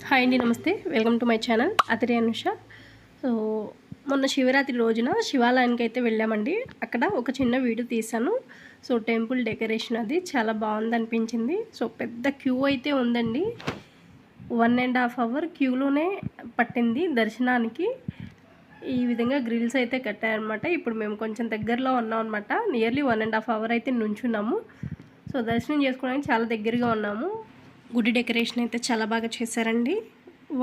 Hi అండి, నమస్తే. Welcome to my channel అతిరి అనుష. సో మొన్న శివరాత్రి రోజున శివాలయానికి అయితే వెళ్ళామండి. అక్కడ ఒక చిన్న వీడియో తీశాను. సో టెంపుల్ డెకరేషన్ అది చాలా బాగుంది అనిపించింది. సో పెద్ద క్యూ అయితే ఉందండి. 1.5 అవర్ క్యూలోనే పట్టింది దర్శనానికి. ఈ విధంగా గ్రిల్స్ అయితే కట్టారనమాట. ఇప్పుడు మేము కొంచెం దగ్గరలో ఉన్నాం అనమాట. నియర్లీ 1.5 అవర్ అయితే నుంచున్నాము. సో దర్శనం చేసుకోవడానికి చాలా దగ్గరగా ఉన్నాము. గుడి డెకరేషన్ అయితే చాలా బాగా చేశారండి.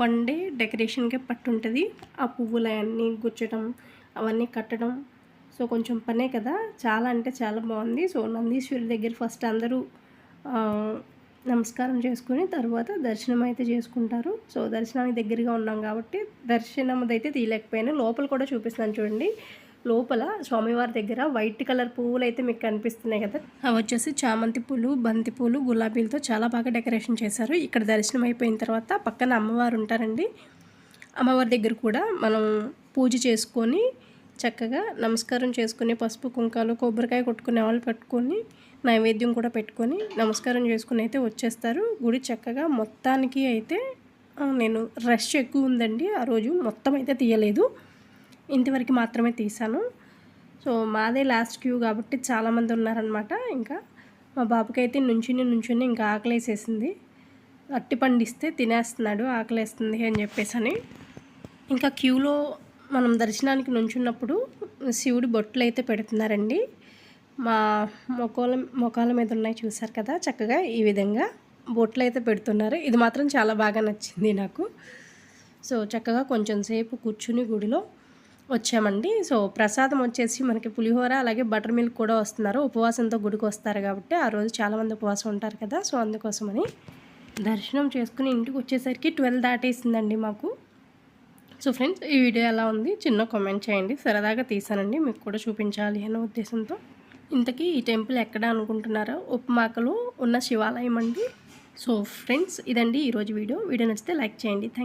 1 డే డెకరేషన్కే పట్టుంటుంది. ఆ పువ్వులన్నీ గుచ్చడం, అవన్నీ కట్టడం. సో కొంచెం పనే కదా, చాలా అంటే చాలా బాగుంది. సో నందీశ్వరి దగ్గర ఫస్ట్ అందరూ నమస్కారం చేసుకుని తర్వాత దర్శనం అయితే చేసుకుంటారు. సో దర్శనానికి దగ్గరగా ఉన్నాం కాబట్టి దర్శనం అయితే తీయలేకపోయాను. లోపల కూడా చూపిస్తున్నాను చూడండి. లోపల స్వామివారి దగ్గర వైట్ కలర్ పువ్వులు అయితే మీకు కనిపిస్తున్నాయి కదా, అవి వచ్చేసి చామంతి పూలు, బంతి పూలు, గులాబీలతో చాలా బాగా డెకరేషన్ చేశారు. ఇక్కడ దర్శనం అయిపోయిన తర్వాత పక్కన అమ్మవారు ఉంటారండి. అమ్మవారి దగ్గర కూడా మనం పూజ చేసుకొని చక్కగా నమస్కారం చేసుకుని పసుపు కుంకాలు కొబ్బరికాయ కొట్టుకునే వాళ్ళు పెట్టుకొని నైవేద్యం కూడా పెట్టుకొని నమస్కారం చేసుకుని అయితే వచ్చేస్తారు. గుడి చక్కగా మొత్తానికి అయితే నేను రష్ ఎక్కువ ఉందండి. ఆ రోజు మొత్తం అయితే తీయలేదు, ఇంతవరకు మాత్రమే తీసాను. సో మాదే లాస్ట్ క్యూ కాబట్టి చాలామంది ఉన్నారనమాట. ఇంకా మా బాబుకి అయితే నుంచుని ఇంకా ఆకలేసేసింది. అట్టి పండిస్తే తినేస్తున్నాడు, ఆకలేస్తుంది అని చెప్పేసి. ఇంకా క్యూలో మనం దర్శనానికి నుంచున్నప్పుడు శివుడి బొట్లు అయితే పెడుతున్నారండి. మా మొఖాల మీద ఉన్నాయి చూసారు కదా, చక్కగా ఈ విధంగా బొట్లు అయితే పెడుతున్నారు. ఇది మాత్రం చాలా బాగా నచ్చింది నాకు. సో చక్కగా కొంచెం సేపు కూర్చుని గుడిలో వచ్చామండి. సో ప్రసాదం వచ్చేసి మనకి పులిహోర అలాగే బటర్ మిల్క్ కూడా వస్తున్నారు. ఉపవాసంతో గుడికి వస్తారు కాబట్టి ఆ రోజు చాలామంది ఉపవాసం ఉంటారు కదా, సో అందుకోసమని దర్శనం చేసుకుని ఇంటికి వచ్చేసరికి 12 దాటేసిందండి మాకు. సో ఫ్రెండ్స్, ఈ వీడియో ఎలా ఉంది చిన్న కామెంట్ చేయండి. సరదాగా తీసానండి, మీకు కూడా చూపించాలి అనే ఉద్దేశంతో. ఇంతకీ ఈ టెంపుల్ ఎక్కడ అనుకుంటున్నారో, ఉప్మాకలో ఉన్న శివాలయం అండి. సో ఫ్రెండ్స్, ఇదండి ఈరోజు వీడియో నచ్చితే లైక్ చేయండి. థ్యాంక్